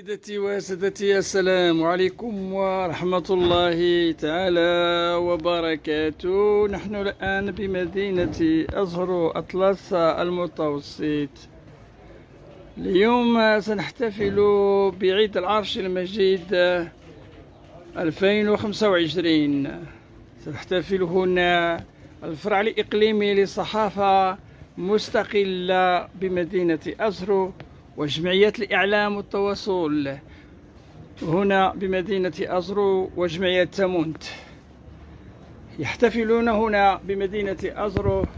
سيدتي وسادتي، السلام عليكم ورحمة الله تعالى وبركاته. نحن الآن بمدينة أزهر أطلس المتوسط. اليوم سنحتفل بعيد العرش المجيد 2025. سنحتفل هنا الفرع الإقليمي للصحافة مستقلة بمدينة أزهر وجمعية الإعلام والتواصل هنا بمدينة أزهر وجمعية تامونت يحتفلون هنا بمدينة أزهر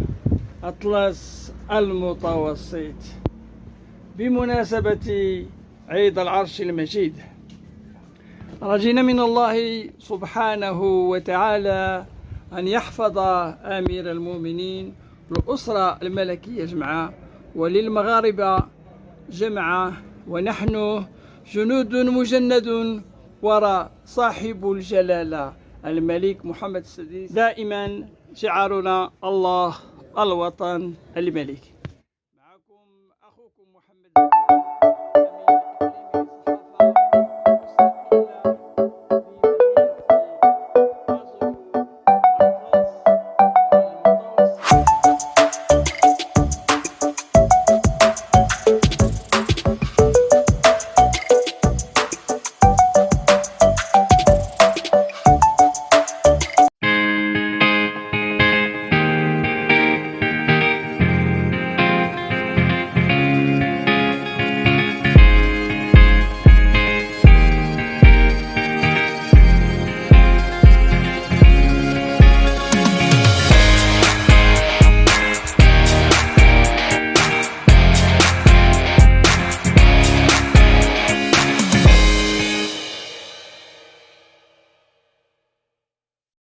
أطلس المتوسط بمناسبة عيد العرش المجيد. رجينا من الله سبحانه وتعالى أن يحفظ أمير المؤمنين الأسرة الملكية جمعاء وللمغاربة جمعاء، ونحن جنود مجند وراء صاحب الجلالة الملك محمد السادس. دائما شعارنا الله الوطن الملك. معكم أخوكم محمد